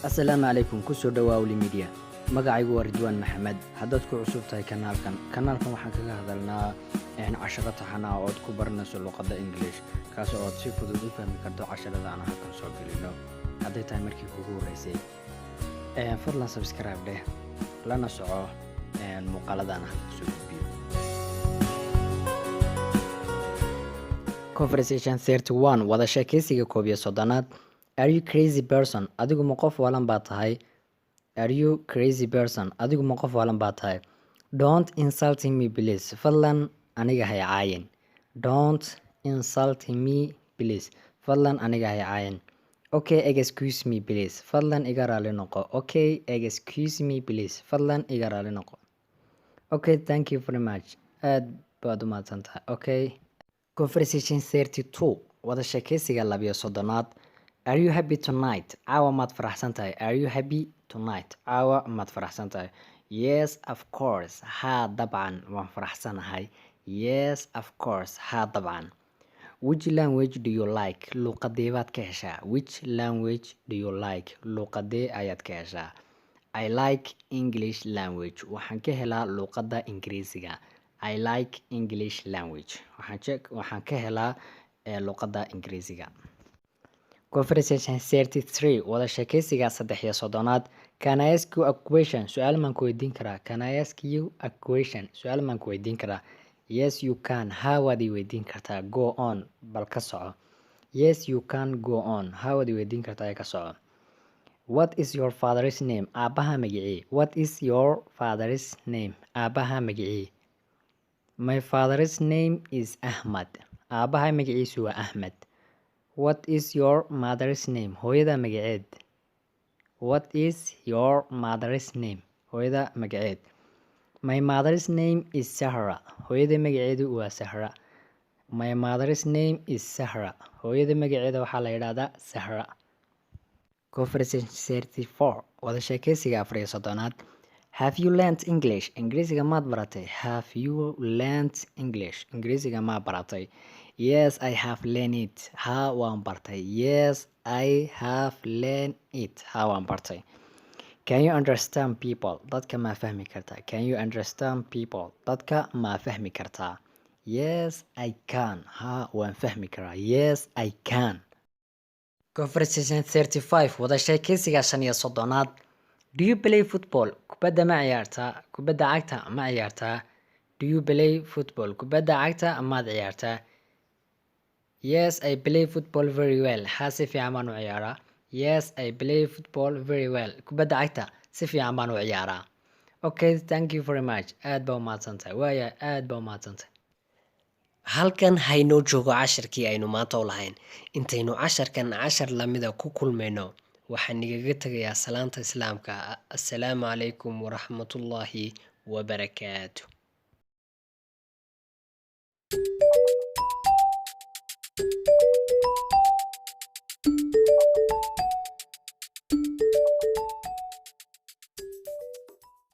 السلام عليكم كسر دوا أولي ميديا magacaygu waa Ridwaan Maxamed haddaad ku cusub tahay kanaalkan waxaan kaga hadalnaa casharada taxanaha oo aad ku baranayso luqadda English kaas oo aad si fudud u fahmi karto casharada aan halkan soo gelino hadday tahay markii kugu horeysay fadlan subscribe dheh lana soco muuqaalada aan halkan soo gudbiyo Conversation 31 wadasheekaysiga 11aad Are you crazy person adigu ma qof walan baa tahay Are you crazy person adigu ma qof walan baa tahay Don't insult me please fadlan aniga hay caayin Don't insult me please fadlan aniga hay caayin Okay excuse me please fadlan iga raali noqo Okay excuse me please fadlan iga raali noqo Okay thank you very much aad baad u mahadsantahay Okay Conversation 32 wada sheekaysiga 32aad Are you happy tonight caawa maad faraxsan tahay Are you happy tonight caawa maad faraxsan tahay Yes of course haa dabcan waan faraxsanahay Yes of course haa dabcan Which language do you like luqadee baad ka heshaa Which language do you like luqadee ayaad ka heshaa I like English language waxaan ka helaa luqadda Ingiriisiga I like English language waxaan ka helaa luqadda Ingiriisiga Conversation 33 wada sheekaysiga 33aad Can I ask you a question su'aal maan ku weydiin karaa Can I ask you a question su'aal maan ku weydiin karaa Yes you can how waad i weydiin kartaa Go on bal ka soco Yes you can go on how waad i weydiin kartaa ka soco What is your father's name aabaha magicii What is your father's name aabaha magicii My father's name is Ahmad aabaha magiciisu waa Ahmed What is your mother's name hooyada magaceed What is your mother's name hooyada magaceed My mother's name is Sahra hooyada magaceedu waa Sahra My mother's name is Sahra hooyada magaceeda waxaa la yiraahdaa Sahra Conversation 34 wada sheekaysiga 34aad Have you learned English Ingiriisiga maad baratay Have you learned English Ingiriisiga ma baratay Yes I have learned it haa waan bartay Yes I have learned it haa waan bartay Can you understand people dadka ma fahmi kartaa Can you understand people dadka ma fahmi kartaa Yes I can haa waan fahmi karaa Yes I can Conversation 35 wada sheekaysiga 35aad Do you play football kubadda ma ciyaartaa kubadda cagta ma ciyaartaa Do you play football kubadda cagta maad ciyaartaa Yes I play football very well haa si fiican baan u ciyaaraa Yes I play football very well kubadda cagta si fiican baan u ciyaaraa Okay thank you very much aad baa u mahadsantahay waaya aad baa u mahadsantahay halkan haynoo joogo casharkii aynu maanta u lahayn intaynu casharkan cashar lamida ku kulmayno waxaan igaga tagayaa salaanta islaamka assalaamu calaykum waraxmatullaahi wabarakaatuh